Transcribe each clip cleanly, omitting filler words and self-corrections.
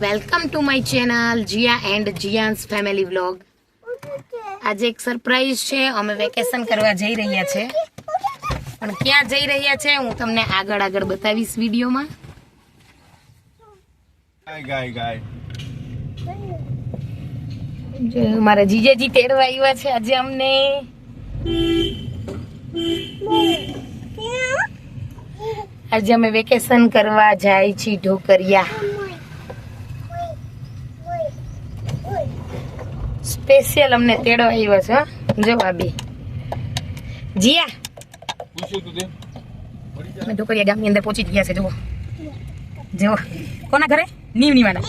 Welcome to my channel Jiya and Jiyan's family vlog. આજે એક surprise છે. અમે વેકેશન કરવા જઈ રહ્યા છે, પણ ક્યાં જઈ રહ્યા છે હું તમને આગળ આગળ બતાવીશ વિડીયોમાં. મારા જીજાજી તેડવા આવ્યા છે આજે અમને. આજે અમે વેકેશન કરવા જાય છીએ ઢોકરિયા. સ્પેશિયલ અમને તેડો આવ્યો છે. જો ભાભી જીયા અમે ઢોકરિયા ગામની અંદર પહોંચી ગયા છે. જુઓ જુઓ કોના ઘરે? નીવનીવાના.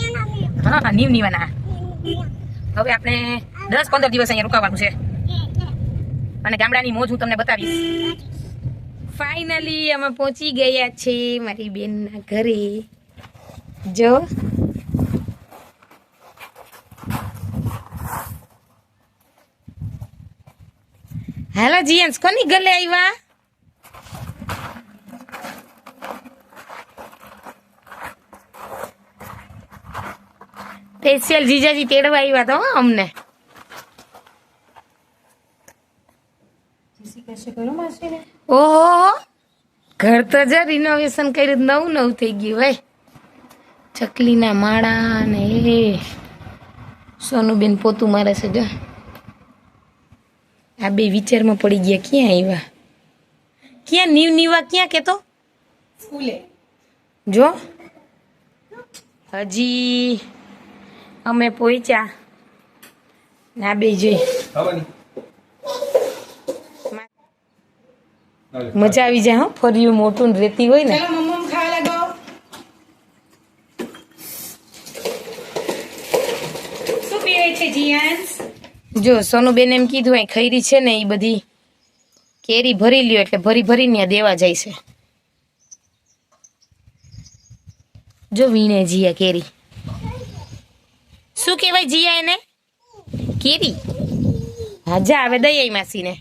હા, નીવનીવાના. હવે આપણે 10-15 દિવસ અહીંયા રોકાવાનું છે અને ગામડાની મોજ હું તમને બતાવીશ. ફાઇનલી અમે પહોંચી ગયા છે મારી બેનના ઘરે. જો હેલો જીએન્સ, કોની ગલે આવ્યા? સ્પેશિયલ જીજાજી તેડવા આવ્યા તો અમને. ઓહો, ઘર તો જ રિનોવેશન કર્યું, નવું થઈ ગયું ભાઈ. ચકલીના માળા ને સોનુબેન પોતું મારે છે. જો આ બે વિચારમાં પડી ગયા. ક્યાં આવ્યા? ક્યાં નીવા ક્યાં કેતો? સ્કૂલે. જો હજી અમે પહોંચ્યા ના બે જોઈ. મજા આવી જાય. હા, ફર્યું મોટું રેતી હોય ને. શું પીવે છે જીયાન્સ? જો સોનુબેન એમ કીધું અહીં ખૈરી છે ને એ બધી કેરી ભરી લ્યો, એટલે ભરી ભરીને દેવા જાય છે. જો વીણે જીયા કેરી. શું કહેવાય જીયા એને? કેરી. હા, જા હવે દઈ આઈ માસીને.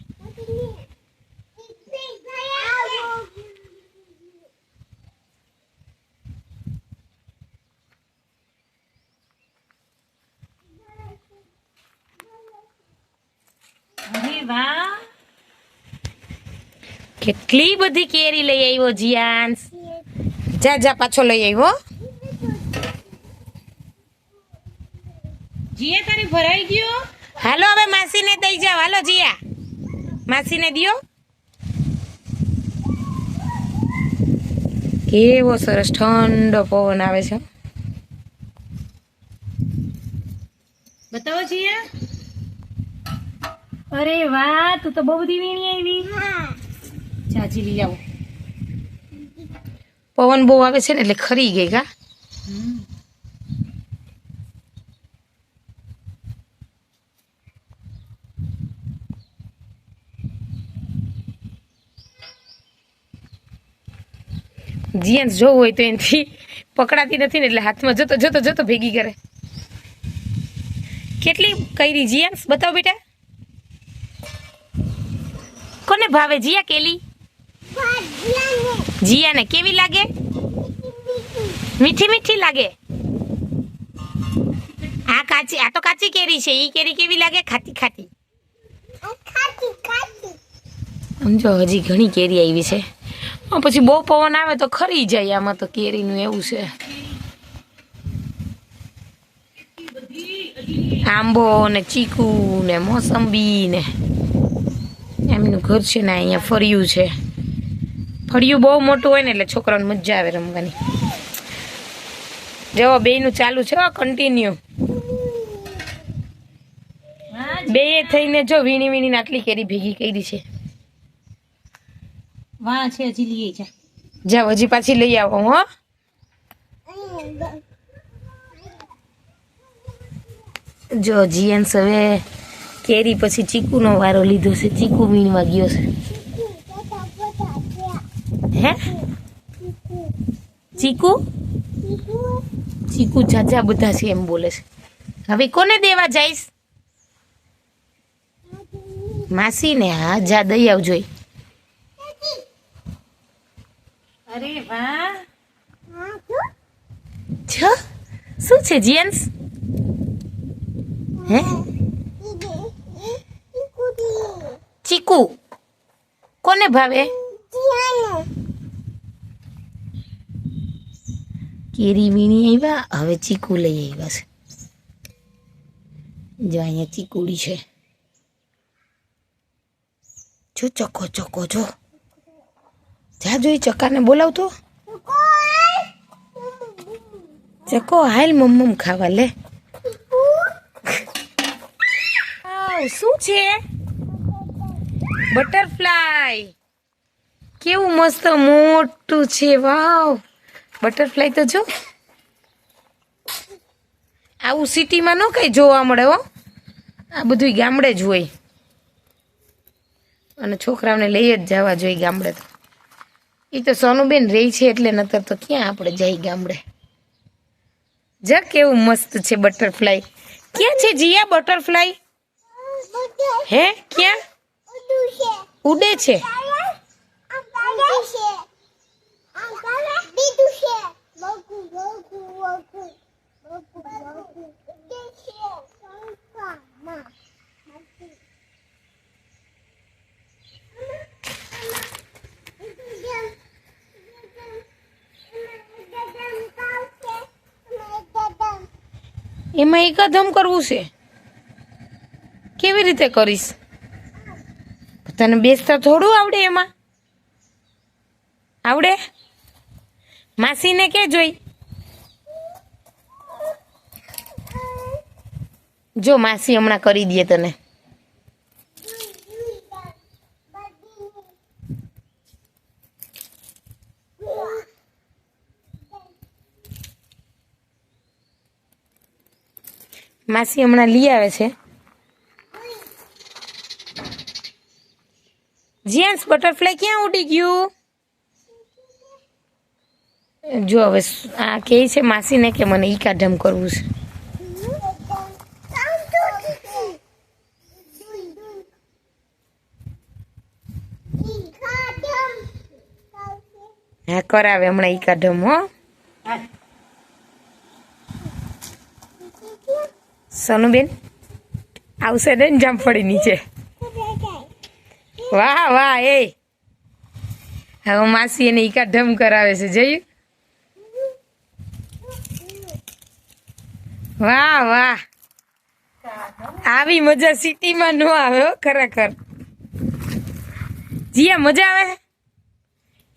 વાહ, કેટલી બધી કેરી લઈ આવ્યો જીયાન્સ. જા જા પાછો લઈ આવ્યો. જીયા તારી ભરાઈ ગયો. હાલો હવે માસીને દઈ જાવ. હાલો જીયા, માસીને દિયો. કેવો સરસ ઠંડો પવન આવે છે. બતાવો જીયા. અરે વાહ, તું તો બહુ બધી વીણી આવી. ચાચી લઈ આવો. પવન બહુ આવે છે ને એટલે ખરી ગઈ. કા જીએન્સ જોવું હોય તો એનાથી પકડાતી નથી ને એટલે હાથમાં જતો જતો જતો ભેગી કરે. કેટલી કરી જીએન્સ? બતાવો બેટા. કોને ભાવે જીયા કેલી? જીયા ને કેવી લાગે? મીઠી મીઠી લાગે. આ કાચી, આ તો કાચી કેરી છે. ઈ કેરી કેવી લાગે? ખાટી ખાટી. સમજો હજી ઘણી કેરી આવી છે. પછી બહુ પવન આવે તો ખરી જાય. આમાં તો કેરીનું એવું છે. આંબો ને ચીકુ ને મોસંબી ને એમનું ઘર છે ને અહીંયા ફળિયું છે. ફળિયું બહુ મોટું હોય ને એટલે છોકરાઓને મજા આવે રમવાની. જો બેયનું ચાલુ છે કન્ટિન્યુ. બે થઈને જો વીણી વીણીને આટલી કેરી ભેગી કરી છે. વાહ છે. હજી લઈ જા. જાવ હજી પાછી લઈ આવો. હો, જો જીએન્સ હવે કેરી પછી ચીકુનો વારો લીધો છે. ચીકુ વીણવા ગયો છે. હે ચીકુ? ચીકુ જાજા બધા છે એમ બોલે છે. હવે કોને દેવા જઈશ? માસી ને. હા, જા દઈ આવજો. અરે વાહ, શું છે જીએન્સ? હે ચીકુ કોને ભાવે? કેરી વીણી આવ્યા, હવે ચીકુ લઈ આવ્યા છે. જો અહીંયા ચીકુડી છે. જો ચકો ચકો જો જા જોઈ ચકાને બોલાવતો. ચકો હાલ મમ્મમ ખાવા લે. શું છે? બટરફ્લાય. કેવું મસ્ત મોટું છે. વાવ બટરફ્લાય તો જો આવું સિટીમાં ન કઈ જોવા મળે હો. આ બધું ગામડે જ હોય અને છોકરાઓને લઈ જ જવા જોઈએ ગામડે. તો એ તો સોનુબેન રહી છે એટલે નતર તો ક્યાં આપણે જઈ ગામડે. જ કેવું મસ્ત છે બટરફ્લાય. ક્યાં છે જીયા બટરફ્લાય? હે ક્યાં ઉડે છે? એમાં એકદમ કરવું છે. કેવી રીતે કરીશ? તને બેસતા થોડું આવડે? એમાં આવડે? માસીને કે જોઈ જો માસી હમણાં કરી દે તને. માસી હમણાં લઈ આવે છે. જીન્સ બટરફ્લાય ક્યાં ઉડી ગયું? જો હવે આ કે છે માસીને કે મને ઈ કાઢમ કરવું છે. હા કરાવે હમણાં ઈ કાઢમ. હો સોનુબેન આવશે ને જામફળી નીચે. વાહ વાહ. એ હવે માસી એને ઈકા ઢમ કરાવે છે. જોયું? વાહ વાહ. આવી મજા સિટીમાં ન આવે હો ખરેખર. જીયા મજા આવે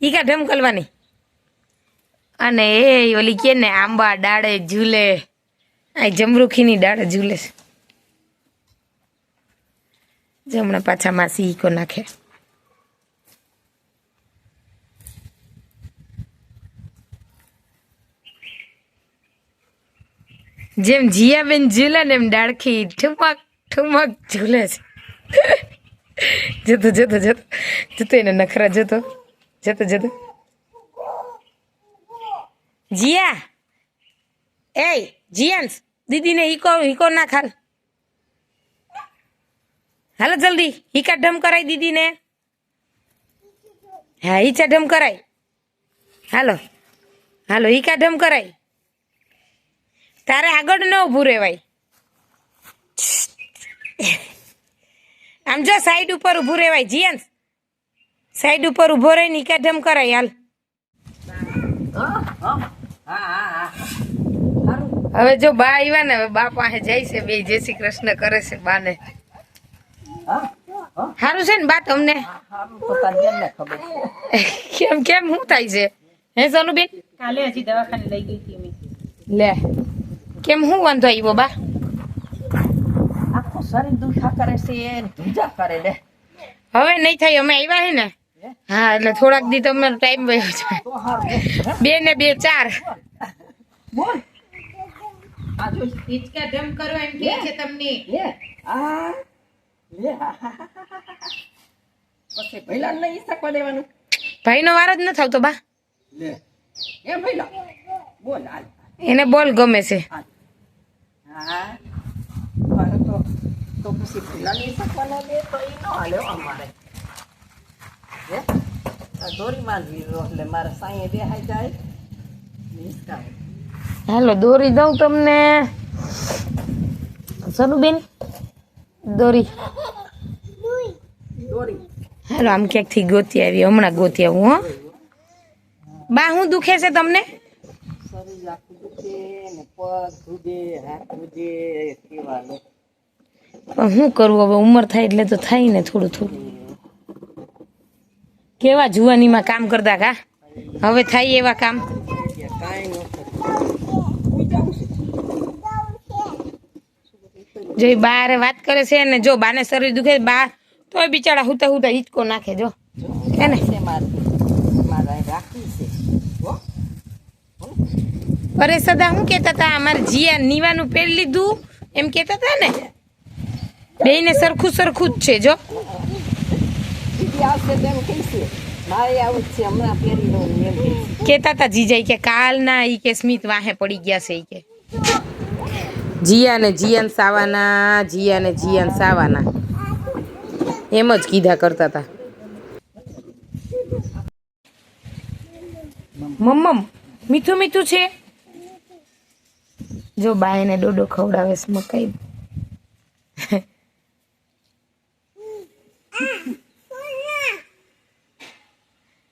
ઈકા ઢમ કરવાની. અને એ ઓલી કે ને આંબા ડાળે ઝૂલે, આ જમરૂખીની ડાળે ઝૂલે છે. હમણાં પાછા માસી ઈકો નાખે. જેમ જીયાબેન ઝૂલે ને એમ ડાળખી ઠુમક ઠુમક ઝૂલે છે. જતો જતો જતો જતો એને નખરા જતો જતો જતો. જીયા એ જીયાન્સ દીદીને ઈકો ના ખાલ. હાલો જલ્દી ઈકા ઢમ કરાય દીદીને. હા ઈચા ઢમ કરાય. હાલો હાલો ઈકા ઢમ કરાય. તારે આગળ ન ઊભું રહેવાય. આમ જો સાઈડ ઉપર ઊભું રહેવાય. જીયાન્સ સાઈડ ઉપર ઊભો રહીને ઈકા ઢમ કરાય. હાલ હવે જો બા આવ્યા ને હવે બા પાસે જાય છે. બે જય શ્રી કૃષ્ણ કરે છે બાને. સારું છે ને બા તમને? કેમ કેમ શું થાય છે? હે સોનુબેન? કાલે હજી દવાખાને લઈ ગઈ હતી. લે કેમ શું વાંધો આવ્યો બા? આખું શરીર દુખા કરે છે, ધૂજા કરે લે. હવે નહીં થાય. અમે આવ્યા હે ને. હા એટલે થોડાક દી તમારો ટાઈમ વયો છે. 2 ને 2 4. બોલ આ જો હિચકા ઢમ કરો એમ કે છે તમને. લે આ લે પછી પહેલા નહીં શકવા દેવાનું. ભાઈનો વાર જ ન થાવતો બા. લે એ પહેલા બોલ હાલ. એને બોલ ગમે છે. હા મારે તો પછી પહેલા નહીં શકવાનો દે તો એ ન હાલે અમારે. હે આ દોરી માંડવી એટલે મારે સાંયે બેહાઈ જાય નિષ્કાય. હાલો દોરી દઉં તમને સોનુબેન દોરી દોરી હાલો આમ ક્યાંકથી ગોતી આવી હમણાં ગોતી આવું હો બા હું દુખે છે તમને શરીર આખું દુખે ને પગ ધ્રુજે હાથ ધ્રુજે કેવા લે પણ શું કરવું હવે ઉંમર થાય એટલે તો થાય ને થોડું થોડું કેવા જુવાનીમાં કામ કરતા કા હવે થાય એવા કામ કાંઈ ન હું જાઉં છું જો બા હારે વાત કરે છે ને જો બાને શરીર દુખે બા તોય બિચારા હુતા હુતા હિંચકો નાખે જો હે ને છે મારા રાખી છે હો અરે સદા હું કહેતા હતા અમારે જીયા નીવાનું પેર લીધું એમ કહેતા હતા ને બેયને સરખું સરખું જ છે જો દીદી આવશે તેમ કહીશે મારે આવું જ છે હમણાં પહેરી લઉં એમ કહીશે કહેતા હતા જીજાઈ કે કાલ ના ઈ કે સ્મિત વાહે પડી ગયા છે ઈ કે જીયા ને જીયાન સાવાના જીયા ને જીયાન સાવાના એમ જ કીધા કરતા હતા મમ્મમ મીઠું મીઠું છે જો બાયને ડોડો ખવડાવે છે મકાઈ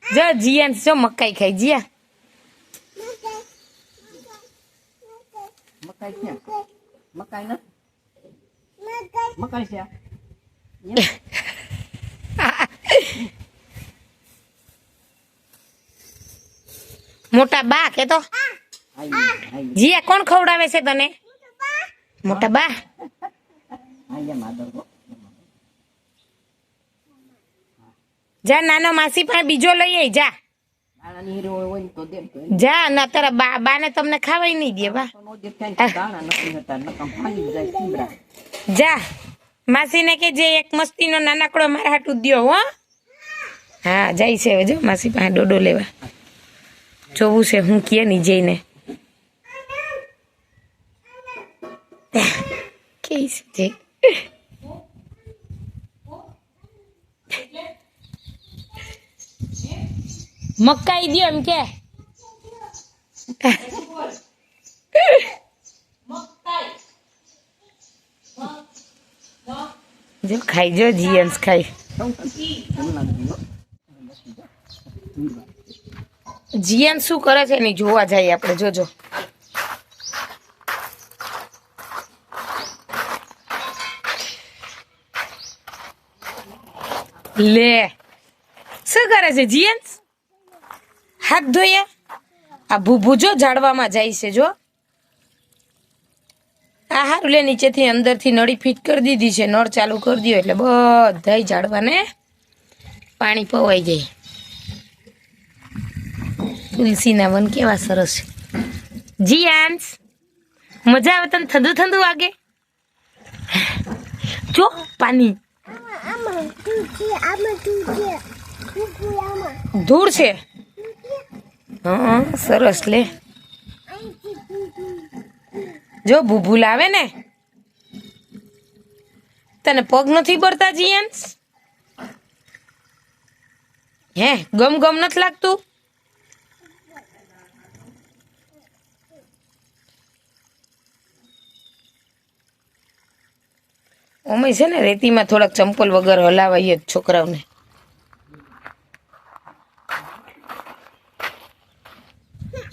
જો જીયાન જો મકાઈ ખાઈ જીયા મકાઈ ક્યાં મકાઈ ન મકાઈ છે મોટા બા કે તો જીયા કોણ ખવડાવે છે તને મોટા બા જા નાનો માસી પાસે બીજો લઈ આઈ જા દાણાની હીરો હોય તો દેમ તો જા ના તારા બાને તમને ખાવાય નહીં દે બા નો જે થાય દાણા નથી હતા નકમ ફાલી જાય સીમરા જા માસીને કે જે એક મસ્તીનો નાનકડો મારા હાટું દ્યો હો હા જાય છે હવે જો માસી પાસે ડોડો લેવા જોવું છે હું કે નહીં જઈને કે છે મકાઈ દ્યો એમ કે જો ખાઈ જો જીએન્સ ખાઈ જીએન શું કરે છે એની જોવા જઈએ આપણે જોજો લે શું કરે છે જીએન્સ હાથ ધોયા આ ભૂભુ જો ઝાડવામાં જાય છે જો આ હારું લે નીચેથી અંદરથી નળી ફિટ કરી દીધી છે નળ ચાલુ કરી દો એટલે બધાય ઝાડવાને પાણી પવાઈ જાય તુલસીના વન કેવા સરસ છે જીયાન્સ મજા આવે તને ઠંડુ ઠંડુ વાગે જો પાણી ધૂળ છે હા સરસ લે જો ભૂભુ લાવે ને તને પગ નથી બળતા જીયાન્સ હે ગમ ગમ નથી લાગતું ઓમે છે ને રેતીમાં થોડાક ચંપલ વગર હલાવાય જ છોકરાઓને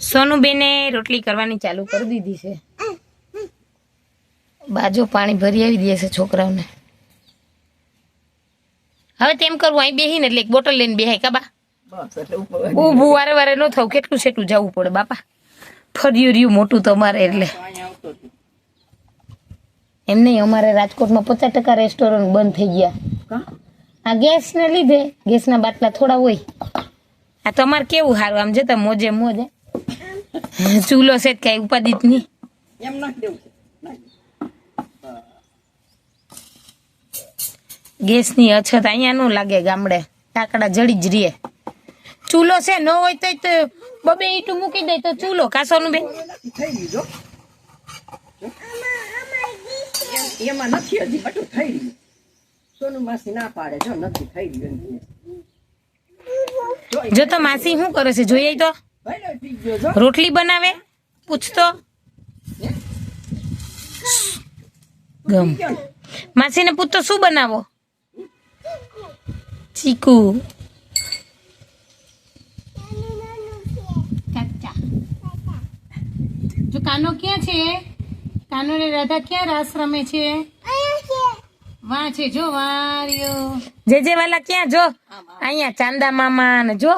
સોનુબેને રોટલી કરવાની ચાલુ કરી દીધી છે બાજુ પાણી ભરી આવી દે છે છોકરાઓને હવે તેમ કરવું અહીં બેહીને એટલે એક બોટલ લઈને બેહાય કાબા બસ એટલે ઉપર ઊભું વારે વારે ન થવું કેટલું છેટું જવું પડે બાપા ફર્યું રહ્યું મોટું તમારે એટલે અહીંયા આવતો હતો એમ નહીં અમારે રાજકોટમાં 50% રેસ્ટોરન્ટ બંધ થઈ ગયા કા આ ગેસને લીધે ગેસના બાટલા થોડા હોય આ તમારે કેવું સારું આમ જતા મોજે મોજે ચૂલો છે કઈ ઉપાધિ જ નહીં એમ નાખી દેવું છે નાખી. ગેસની અછત અહીંયા ન લાગે ગામડે કાકડા જડી જ રહે ચૂલો છે ન હોય તો બબે ઈટું મૂકી દે તો ચૂલો કાસોનું બેન થઈ ગયું જો એમાં નથી હજી બટું થઈ રહ્યું સોનું માસી ના પાડે જો નથી થઈ રહ્યું એમ કે. જો તો માસી શું કરે છે જોઈએ તો ભાઈ થઈ ગયો જો રોટલી બનાવે પૂછતો ગમ માસીને પૂછતો શું બનાવો ચીકુ કાચા જો કાનો ક્યાં છે કાનો ને રાધા ક્યાં રાસ રમે છે વાહ છે જો વાર્યો જે વાલા ક્યાં જો અહીંયા ચાંદા મામા ને જો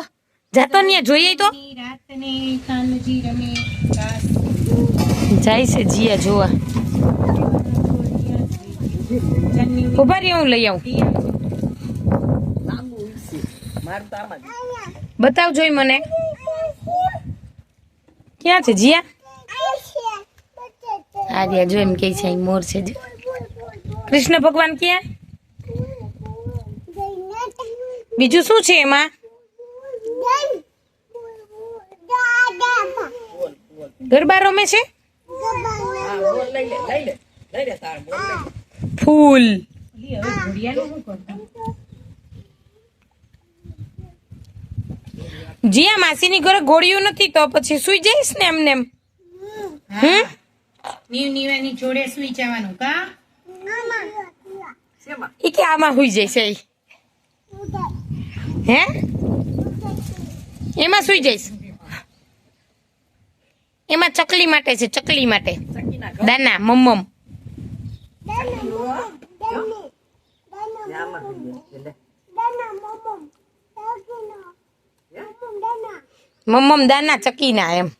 જાતો ને જોઈએ તો રાતને કાનજી રમે જાય છે જીયા જોવા ઉભા રહી હું લઈ આવું બતાવ જોઈ મને ક્યાં છે જીયા આર્યા જો એમ કે છે મોર છે જો કૃષ્ણ ભગવાન ક્યાં બીજું શું છે એમાં ગરબા રમે છે ફૂલ જીયા માસીની ઘરે ગોળીઓ નથી તો પછી સુઈ જઈશ ને એમને નીવાની જોડે સુઈ જવાનું કા ઈ કે આમાં સુઈ જઈશ હે એમાં સુઈ જઈશ એમાં ચકલી માટે છે ચકલી માટે દાના મમ્મમ મમ્મમ દાના ચકીના એમ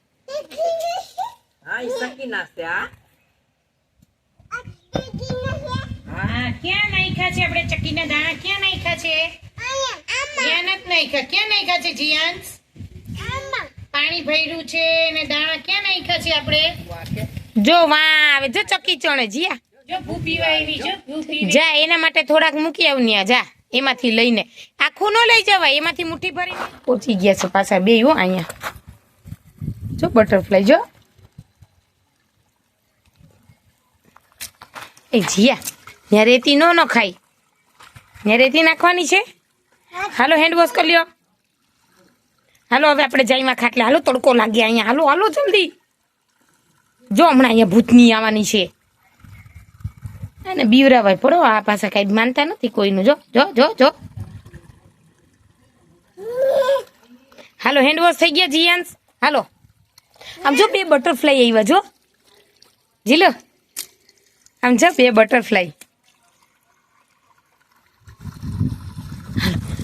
ક્યાં નાખ્યા છે આપણે ચકીના દાણા ક્યાં નાખ્યા છે ક્યાં નથી નાખ્યા ક્યાં નાખ્યા છે જીયાંશ પાણી ભર્યું છે ને દાણા ક્યાં નાખ્યા છે આપણે જો વાહ આવે જો ચકી ચણે જીયા જો ભૂ પીવા આવી જો ભૂ પીવી જા એના માટે થોડાક મૂકી આવ ન્યા જા એમાંથી લઈને આખું ન લઈ જવાય એમાંથી મુઠ્ઠી ભરીને પહોંચી ગયા છે પાછા બે હો અહીંયા જો બટરફ્લાય જો એ જીયા ત્યાં રેતી ન ખાય ત્યાં રેતી નાખવાની છે હાલો હેન્ડ વોશ કરી લ્યો હાલો હવે આપણે જઈમાં ખાટલે હાલો તડકો લાગ્યા અહીંયા હાલો હાલો જલ્દી જો હમણાં અહીંયા ભૂતની આવવાની છે અને બીવરાવાય પડો આ પાસે કઈ માનતા નથી કોઈનું જો જો જો જો હાલો હેન્ડ વોશ થઈ ગયા જીયાંશ હાલો આમ જો બે બટરફ્લાય આવ્યા જો જીલો આમ જો બે બટરફ્લાય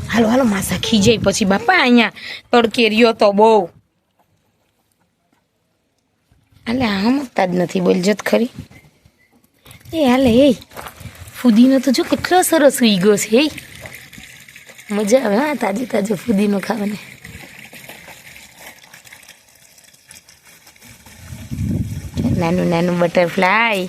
હાલો હાલો માસા ખીજાય પછી બાપા અહીંયા તડકે રહ્યો તો બહુ હાલે સમજતા જ નથી બોલ જત ખરી એ હાલે એ ફુદીનો તો જો કેટલો સરસ ઉઈ ગયો છે એ મજા આવે હા તાજે તાજો ફુદીનો ખાવાને નાનું નાનું બટરફ્લાય